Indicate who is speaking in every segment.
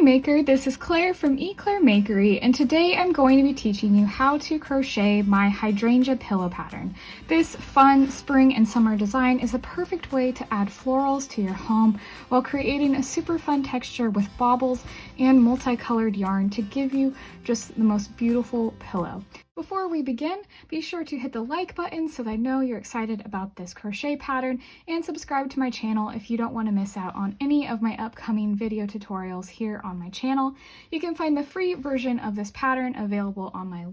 Speaker 1: Hi Maker, this is Claire from Claire Makery, and today I'm going to be teaching you how to crochet my Hydrangea Pillow pattern. This fun spring and summer design is the perfect way to add florals to your home while creating a super fun texture with bobbles and multicolored yarn to give you just the most beautiful pillow. Before we begin, be sure to hit the like button so that I know you're excited about this crochet pattern, and subscribe to my channel if you don't want to miss out on any of my upcoming video tutorials here on my channel. You can find the free version of this pattern available on my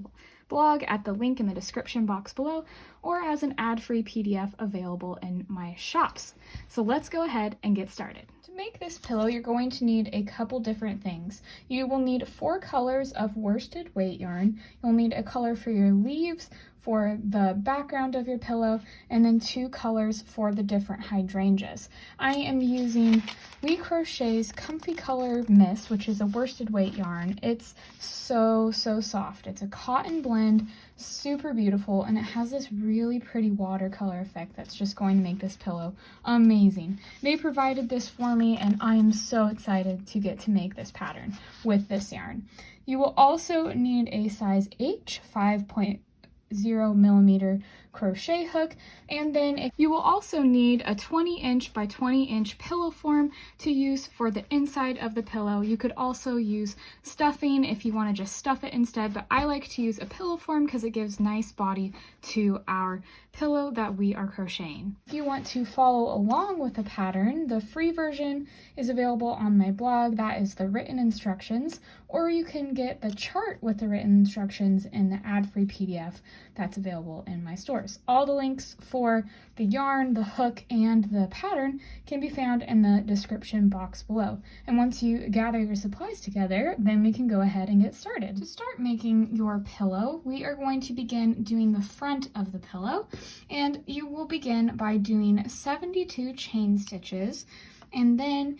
Speaker 1: blog at the link in the description box below, or as an ad-free PDF available in my shops. So let's go ahead and get started. To make this pillow, you're going to need a couple different things. You will need 4 colors of worsted weight yarn. You'll need a color for your leaves, for the background of your pillow, and then 2 colors for the different hydrangeas. I am using We Crochet's Comfy Color Mist, which is a worsted weight yarn. It's so soft. It's a cotton blend, super beautiful, and it has this really pretty watercolor effect that's just going to make this pillow amazing. They provided this for me, and I am so excited to get to make this pattern with this yarn. You will also need a size H 5.0 millimeter crochet hook, and then you will also need a 20-inch by 20-inch pillow form to use for the inside of the pillow. You could also use stuffing if you want to just stuff it instead, but I like to use a pillow form because it gives nice body to our pillow that we are crocheting. If you want to follow along with the pattern, the free version is available on my blog. That is the written instructions, or you can get the chart with the written instructions in the ad-free PDF that's available in my stores. All the links for the yarn, the hook, and the pattern can be found in the description box below. And once you gather your supplies together, then we can go ahead and get started. To start making your pillow, we are going to begin doing the front of the pillow, and you will begin by doing 72 chain stitches, and then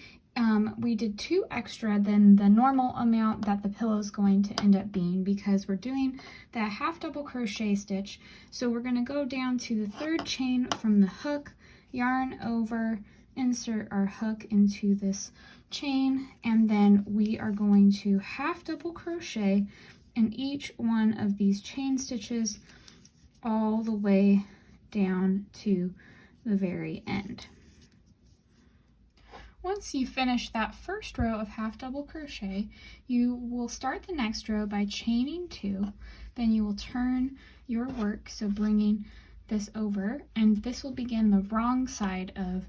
Speaker 1: we did 2 extra than the normal amount that the pillow is going to end up being, because we're doing that half double crochet stitch. So we're going to go down to the 3rd chain from the hook, yarn over, insert our hook into this chain, and then we are going to half double crochet in each one of these chain stitches all the way down to the very end. Once you finish that first row of half double crochet, you will start the next row by chaining 2. Then you will turn your work, so bringing this over, and this will begin the wrong side of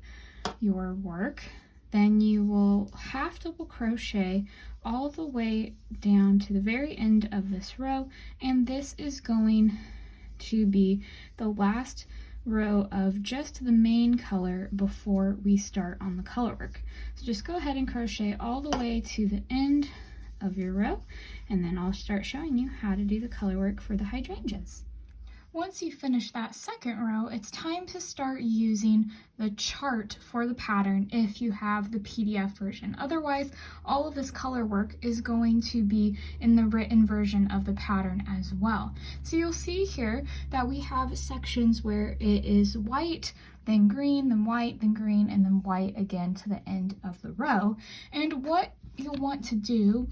Speaker 1: your work. Then you will half double crochet all the way down to the very end of this row, and this is going to be the last row of just the main color before we start on the color work. So just go ahead and crochet all the way to the end of your row, and then I'll start showing you how to do the color work for the hydrangeas. Once you finish that 2nd row, it's time to start using the chart for the pattern if you have the PDF version. Otherwise, all of this color work is going to be in the written version of the pattern as well. So you'll see here that we have sections where it is white, then green, then white, then green, and then white again to the end of the row. And what you'll want to do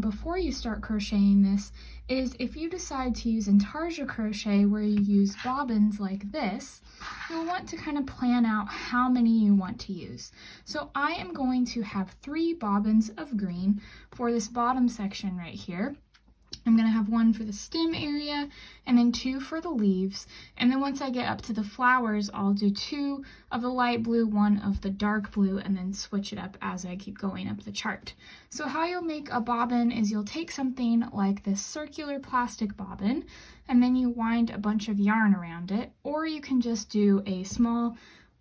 Speaker 1: before you start crocheting this is, if you decide to use Intarsia Crochet where you use bobbins like this, you'll want to kind of plan out how many you want to use. So I am going to have 3 bobbins of green for this bottom section right here. I'm going to have 1 for the stem area, and then 2 for the leaves. And then once I get up to the flowers, I'll do 2 of the light blue, 1 of the dark blue, and then switch it up as I keep going up the chart. So how you'll make a bobbin is you'll take something like this circular plastic bobbin, and then you wind a bunch of yarn around it, or you can just do a small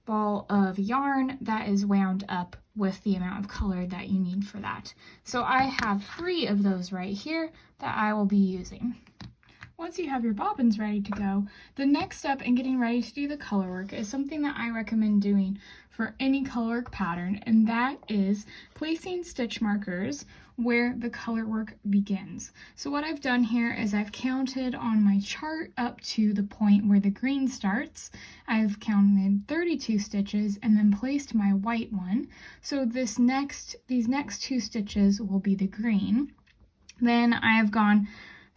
Speaker 1: ball of yarn that is wound up with the amount of color that you need for that. So I have 3 of those right here that I will be using. Once you have your bobbins ready to go, the next step in getting ready to do the color work is something that I recommend doing for any color work pattern, and that is placing stitch markers where the color work begins. So what I've done here is I've counted on my chart up to the point where the green starts. I've counted 32 stitches and then placed my white one. So these next 2 stitches will be the green. Then I have gone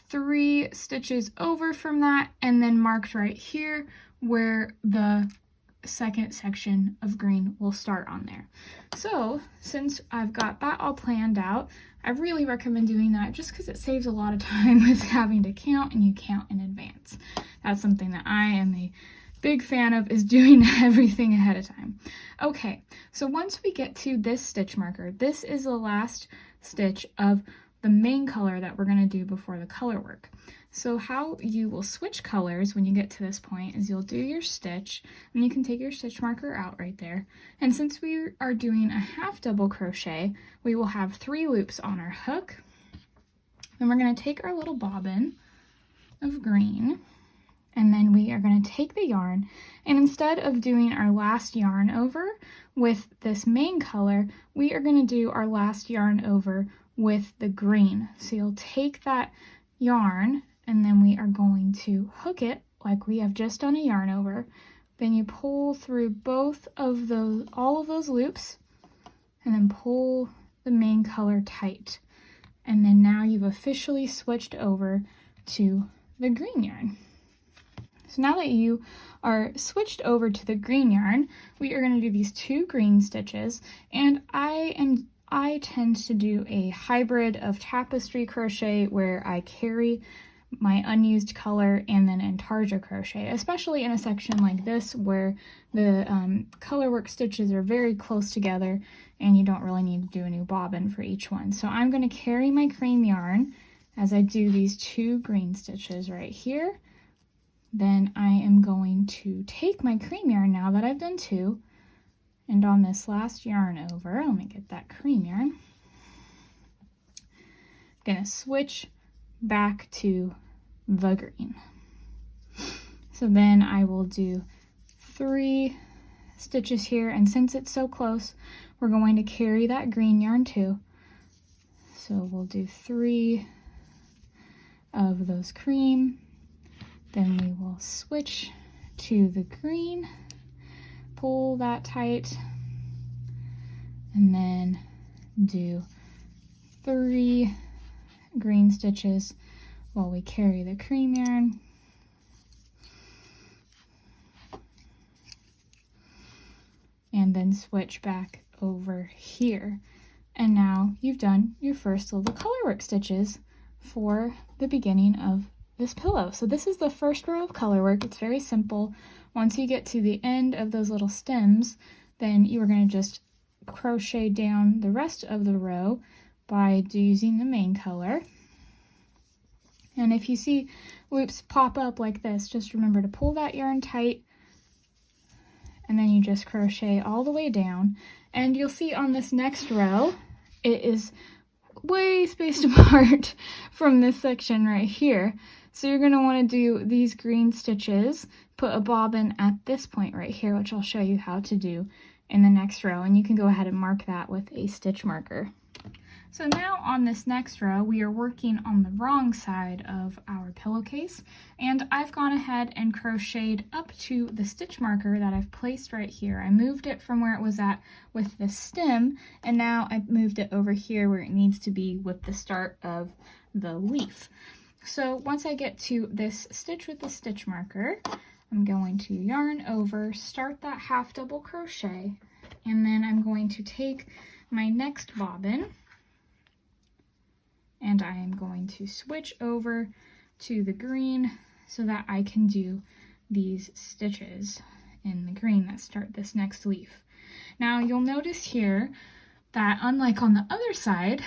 Speaker 1: 3 stitches over from that and then marked right here where the second section of green will start on there. So since I've got that all planned out, I really recommend doing that just because it saves a lot of time with having to count, and you count in advance. That's something that I am a big fan of, is doing everything ahead of time. Okay, so once we get to this stitch marker, this is the last stitch of the main color that we're going to do before the color work. So how you will switch colors when you get to this point is you'll do your stitch, and you can take your stitch marker out right there. And since we are doing a half double crochet, we will have 3 loops on our hook. Then we're going to take our little bobbin of green, and then we are going to take the yarn, and instead of doing our last yarn over with this main color, we are going to do our last yarn over with the green. So you'll take that yarn, and then we are going to hook it like we have just done a yarn over. Then you pull through all of those loops, and then pull the main color tight. And then now you've officially switched over to the green yarn. So now that you are switched over to the green yarn, we are going to do these 2 green stitches, and I tend to do a hybrid of tapestry crochet where I carry my unused color and then Intarsia crochet, especially in a section like this where the color work stitches are very close together and you don't really need to do a new bobbin for each one. So I'm going to carry my cream yarn as I do these 2 green stitches right here. Then I am going to take my cream yarn now that I've done 2, and on this last yarn over, let me get that cream yarn, I'm going to switch back to the green. So then I will do 3 stitches here, and since it's so close, we're going to carry that green yarn too. So we'll do 3 of those cream, then we will switch to the green, pull that tight, and then do 3 green stitches while we carry the cream yarn. And then switch back over here. And now you've done your first little color work stitches for the beginning of this pillow. So this is the first row of color work. It's very simple. Once you get to the end of those little stems, then you are going to just crochet down the rest of the row by using the main color. And if you see loops pop up like this, just remember to pull that yarn tight, and then you just crochet all the way down. And you'll see on this next row, it is way spaced apart from this section right here. So you're going to want to do these green stitches, put a bobbin at this point right here, which I'll show you how to do in the next row, and you can go ahead and mark that with a stitch marker. So now on this next row, we are working on the wrong side of our pillowcase, and I've gone ahead and crocheted up to the stitch marker that I've placed right here. I moved it from where it was at with the stem, and now I've moved it over here where it needs to be with the start of the leaf. So once I get to this stitch with the stitch marker, I'm going to yarn over, start that half double crochet, and then I'm going to take my next bobbin, and I am going to switch over to the green so that I can do these stitches in the green that start this next leaf. Now you'll notice here that unlike on the other side,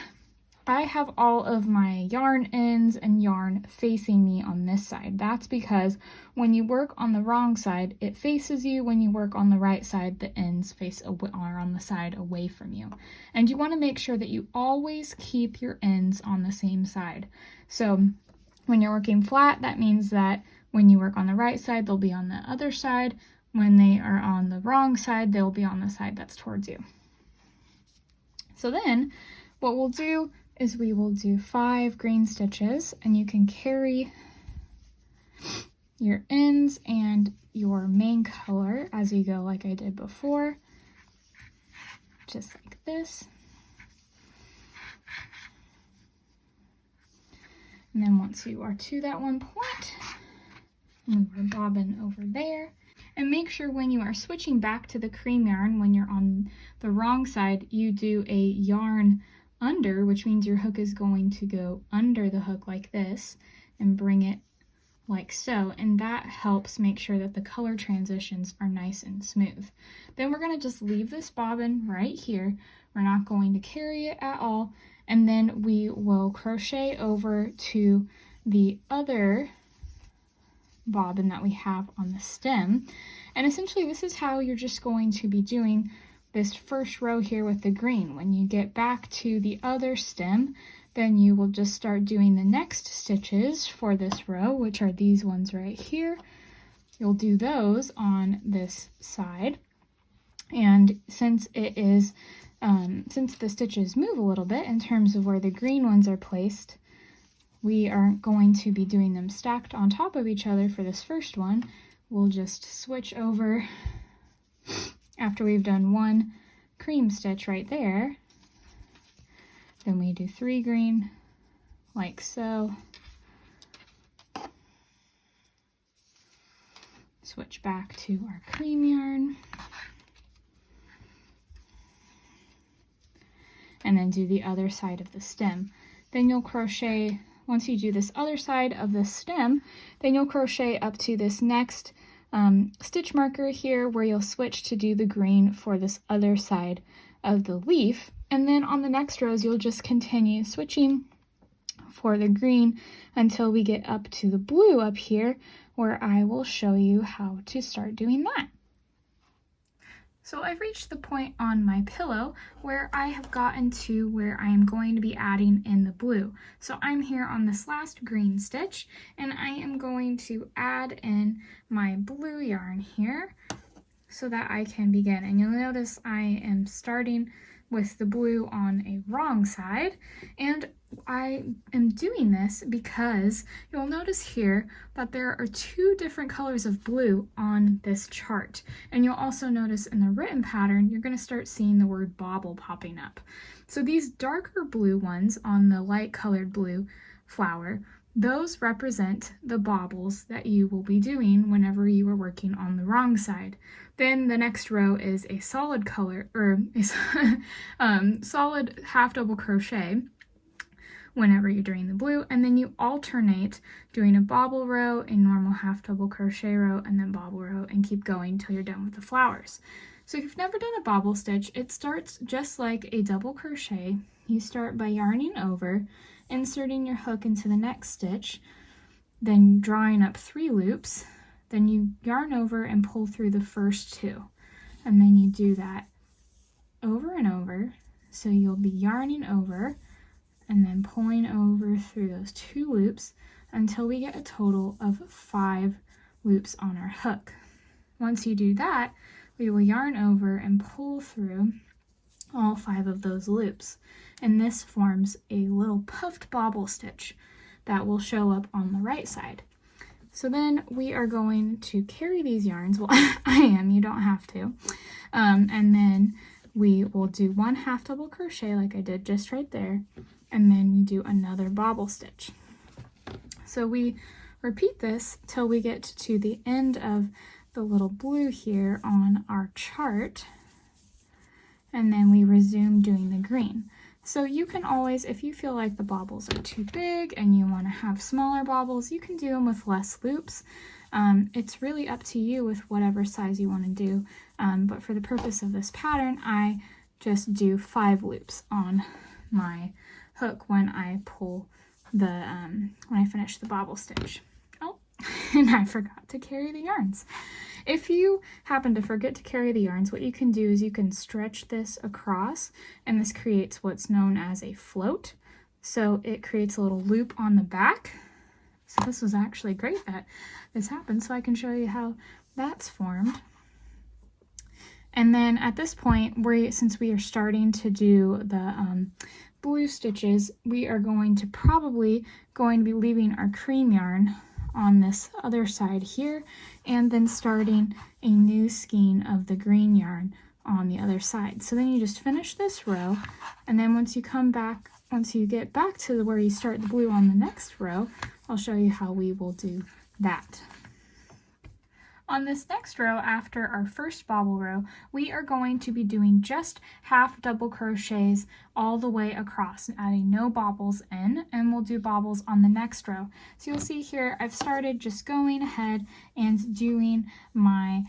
Speaker 1: I have all of my yarn ends and yarn facing me on this side. That's because when you work on the wrong side, it faces you. When you work on the right side, the ends are on the side away from you. And you want to make sure that you always keep your ends on the same side. So When you're working flat, that means that when you work on the right side, they'll be on the other side. When they are on the wrong side, they'll be on the side that's towards you. So then what we'll do is we will do 5 green stitches, and you can carry your ends and your main color as you go, like I did before, just like this. And then once you are to that one point, move your bobbin over there. And make sure when you are switching back to the cream yarn, when you're on the wrong side, you do a yarn under, which means your hook is going to go under the hook like this and bring it like so. And that helps make sure that the color transitions are nice and smooth. Then we're going to just leave this bobbin right here. We're not going to carry it at all. And then we will crochet over to the other bobbin that we have on the stem. And essentially this is how you're just going to be doing this first row here with the green. When you get back to the other stem, then you will just start doing the next stitches for this row, which are these ones right here. You'll do those on this side. And since it is since the stitches move a little bit in terms of where the green ones are placed, we aren't going to be doing them stacked on top of each other for this first one. We'll just switch over after we've done 1 cream stitch right there. Then we do 3 green, like so. Switch back to our cream yarn. And then do the other side of the stem. Then you'll crochet, once you do this other side of the stem, then you'll crochet up to this next stitch marker here where you'll switch to do the green for this other side of the leaf. And then on the next rows, you'll just continue switching for the green until we get up to the blue up here, where I will show you how to start doing that. So I've reached the point on my pillow where I have gotten to where I am going to be adding in the blue. So I'm here on this last green stitch, and I am going to add in my blue yarn here so that I can begin. And you'll notice I am starting with the blue on a wrong side, and I am doing this because you'll notice here that there are 2 different colors of blue on this chart. And you'll also notice in the written pattern, you're going to start seeing the word Bobble popping up. So these darker blue ones on the light colored blue flower, those represent the bobbles that you will be doing whenever you are working on the wrong side. Then the next row is a solid color, or a solid half double crochet whenever you're doing the blue, and then you alternate doing a bobble row, a normal half double crochet row, and then bobble row, and keep going till you're done with the flowers. So if you've never done a bobble stitch, it starts just like a double crochet. You start by yarning over, inserting your hook into the next stitch, then drawing up 3 loops, then you yarn over and pull through the first 2, and then you do that over and over. So you'll be yarning over and then pulling over through those 2 loops until we get a total of 5 loops on our hook. Once you do that, we will yarn over and pull through all 5 of those loops, and this forms a little puffed bobble stitch that will show up on the right side. So then we are going to carry these yarns. Well, I am, you don't have to. And then we will do 1 half double crochet like I did just right there, and then we do another bobble stitch. So we repeat this till we get to the end of the little blue here on our chart, and then we resume doing the green. So you can always, if you feel like the bobbles are too big and you want to have smaller bobbles, you can do them with less loops. It's really up to you with whatever size you want to do, but for the purpose of this pattern, I just do 5 loops on my hook when I pull the, when I finish the bobble stitch. Oh, and I forgot to carry the yarns. If you happen to forget to carry the yarns, what you can do is you can stretch this across, and this creates what's known as a float. So it creates a little loop on the back, So this was actually great that this happened, so I can show you how that's formed. And then at this point, since we are starting to do the blue stitches, we are probably going to be leaving our cream yarn on this other side here, and then starting a new skein of the green yarn on the other side. So then you just finish this row, and then once you get back to where you start the blue on the next row, I'll show you how we will do that. On this next row, after our first bobble row, we are going to be doing just half double crochets all the way across and adding no bobbles in, and we'll do bobbles on the next row. So you'll see here, I've started just going ahead and doing my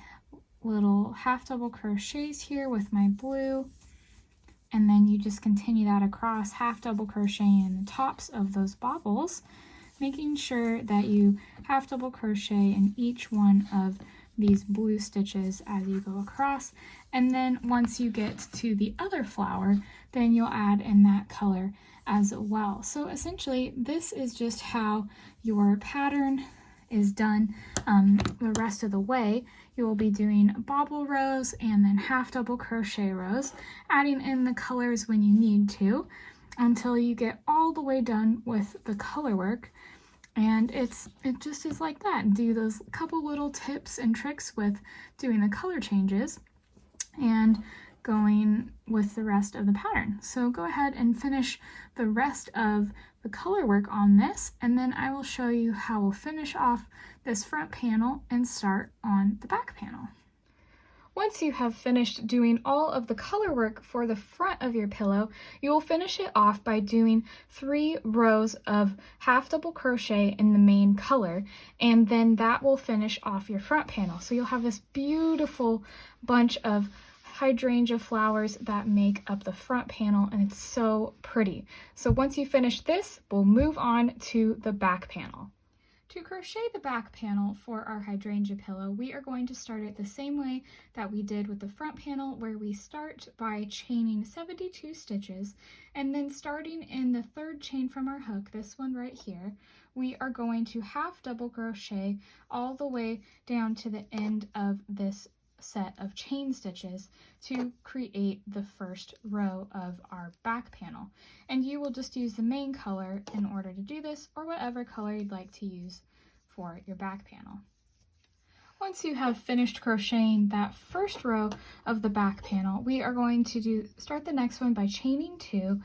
Speaker 1: little half double crochets here with my blue, and then you just continue that across, half double crocheting in the tops of those bobbles, making sure that you half double crochet in each one of these blue stitches as you go across. And then once you get to the other flower, then you'll add in that color as well. So essentially, this is just how your pattern is done the rest of the way. You will be doing bobble rows and then half double crochet rows, adding in the colors when you need to, until you get all the way done with the color work. And it just is like that. Do those couple little tips and tricks with doing the color changes and going with the rest of the pattern. So go ahead and finish the rest of the color work on this, and then I will show you how we'll finish off this front panel and start on the back panel. Once you have finished doing all of the color work for the front of your pillow, you will finish it off by doing 3 rows of half double crochet in the main color, and then that will finish off your front panel. So you'll have this beautiful bunch of hydrangea flowers that make up the front panel, and it's so pretty. So once you finish this, we'll move on to the back panel. To crochet the back panel for our hydrangea pillow, we are going to start it the same way that we did with the front panel, where we start by chaining 72 stitches, and then starting in the 3rd chain from our hook, this one right here, we are going to half double crochet all the way down to the end of this set of chain stitches to create the first row of our back panel. And you will just use the main color in order to do this, or whatever color you'd like to use for your back panel. Once you have finished crocheting that first row of the back panel, we are going to start the next one by chaining 2,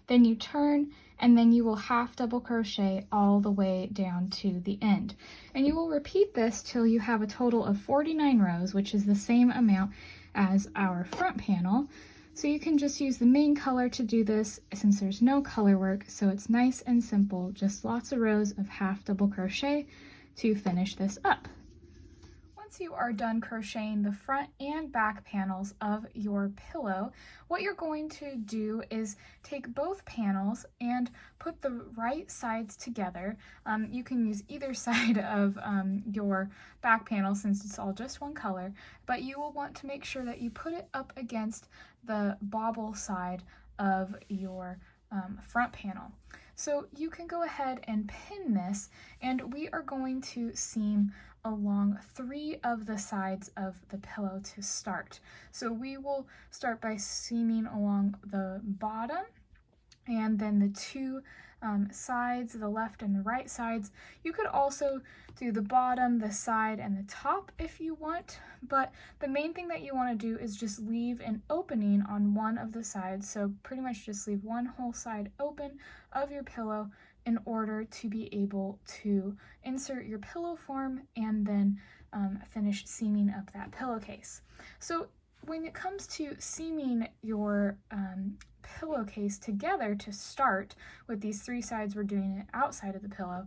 Speaker 1: then you turn, and then you will half double crochet all the way down to the end. And you will repeat this till you have a total of 49 rows, which is the same amount as our front panel. So you can just use the main color to do this, since there's no color work, so it's nice and simple, just lots of rows of half double crochet to finish this up. Once you are done crocheting the front and back panels of your pillow, what you're going to do is take both panels and put the right sides together. You can use either side of your back panel since it's all just one color, but you will want to make sure that you put it up against the bobble side of your front panel. So you can go ahead and pin this, and we are going to seam along 3 of the sides of the pillow to start. So we will start by seaming along the bottom, and then the 2 sides, the left and the right sides. You could also do the bottom, the side, and the top if you want, but the main thing that you want to do is just leave an opening on one of the sides. So pretty much just leave one whole side open of your pillow in order to be able to insert your pillow form and then finish seaming up that pillowcase. So when it comes to seaming your pillowcase together to start with these 3 sides, we're doing it outside of the pillow.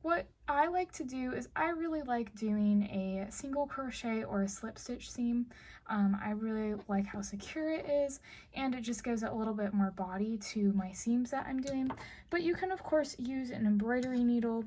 Speaker 1: What I like to do is I really like doing a single crochet or a slip stitch seam. I really like how secure it is, and it just gives a little bit more body to my seams that I'm doing. But you can of course use an embroidery needle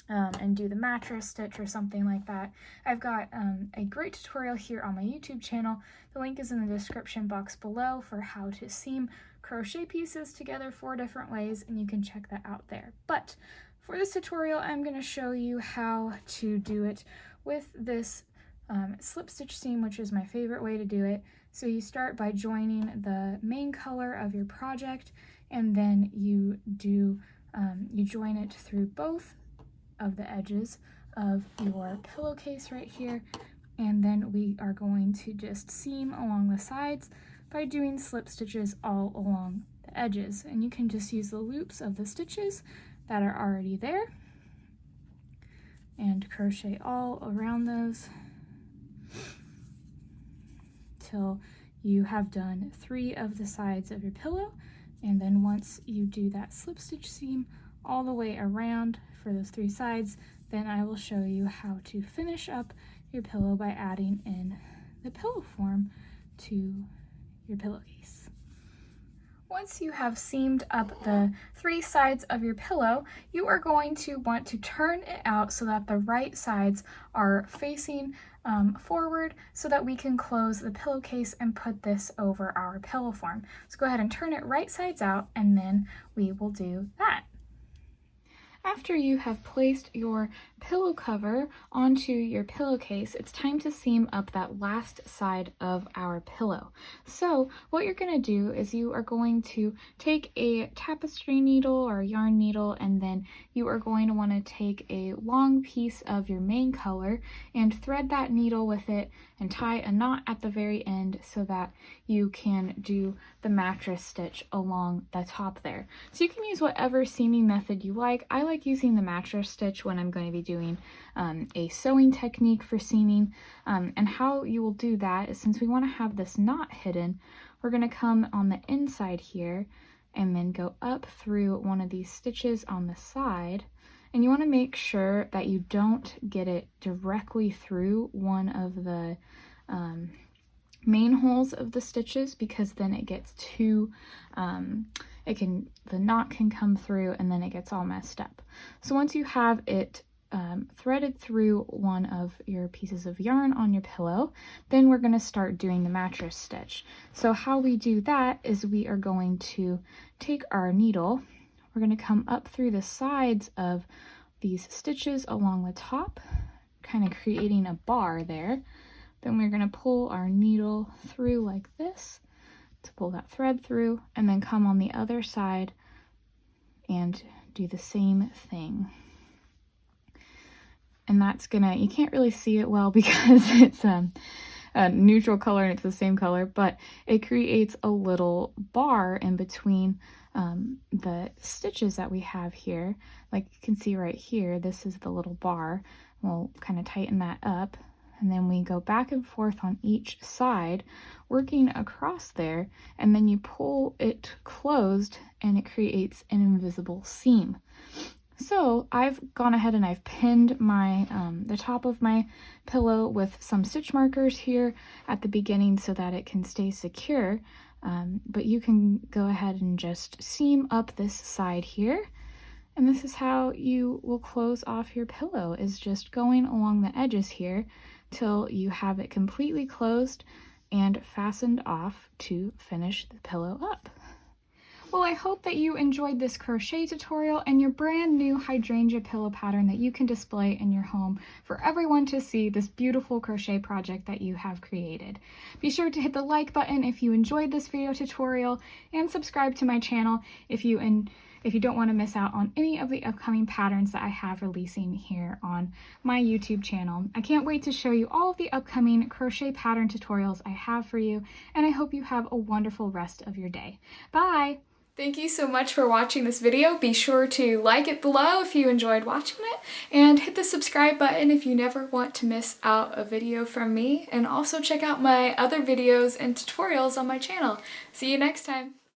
Speaker 1: and do the mattress stitch or something like that. I've got a great tutorial here on my YouTube channel. The link is in the description box below for how to seam crochet pieces together 4 different ways, and you can check that out there. But for this tutorial, I'm going to show you how to do it with this slip stitch seam, which is my favorite way to do it. So you start by joining the main color of your project, and then you join it through both of the edges of your pillowcase right here, and then we are going to just seam along the sides by doing slip stitches all along the edges. And you can just use the loops of the stitches that are already there and crochet all around those till you have done 3 of the sides of your pillow. And then once you do that slip stitch seam all the way around for those 3 sides, then I will show you how to finish up your pillow by adding in the pillow form to your pillowcase. Once you have seamed up the 3 sides of your pillow, you are going to want to turn it out so that the right sides are facing forward so that we can close the pillowcase and put this over our pillow form. So go ahead and turn it right sides out, and then we will do that. After you have placed your pillow cover onto your pillowcase, it's time to seam up that last side of our pillow. So what you're going to do is you are going to take a tapestry needle or a yarn needle, and then you are going to want to take a long piece of your main color and thread that needle with it and tie a knot at the very end so that you can do the mattress stitch along the top there. So you can use whatever seaming method you like. I like using the mattress stitch when I'm going to be doing a sewing technique for seaming. And how you will do that is, since we want to have this knot hidden, we're going to come on the inside here and then go up through one of these stitches on the side. And you want to make sure that you don't get it directly through one of the main holes of the stitches, because then it gets too, the knot can come through and then it gets all messed up. So once you have it threaded through one of your pieces of yarn on your pillow, then we're going to start doing the mattress stitch. So how we do that is we are going to take our needle, we're going to come up through the sides of these stitches along the top, kind of creating a bar there. Then we're going to pull our needle through like this to pull that thread through, and then come on the other side and do the same thing. And that's gonna, you can't really see it well because it's a neutral color and it's the same color, but it creates a little bar in between the stitches that we have here. Like you can see right here, this is the little bar. We'll kind of tighten that up, and then we go back and forth on each side, working across there, and then you pull it closed and it creates an invisible seam. So I've gone ahead and I've pinned my the top of my pillow with some stitch markers here at the beginning so that it can stay secure, but you can go ahead and just seam up this side here. And this is how you will close off your pillow, is just going along the edges here till you have it completely closed and fastened off to finish the pillow up. Well, I hope that you enjoyed this crochet tutorial and your brand new hydrangea pillow pattern that you can display in your home for everyone to see this beautiful crochet project that you have created. Be sure to hit the like button if you enjoyed this video tutorial, and subscribe to my channel if you don't want to miss out on any of the upcoming patterns that I have releasing here on my YouTube channel. I can't wait to show you all of the upcoming crochet pattern tutorials I have for you, and I hope you have a wonderful rest of your day. Bye! Thank you so much for watching this video. Be sure to like it below if you enjoyed watching it, and hit the subscribe button if you never want to miss out a video from me, and also check out my other videos and tutorials on my channel. See you next time!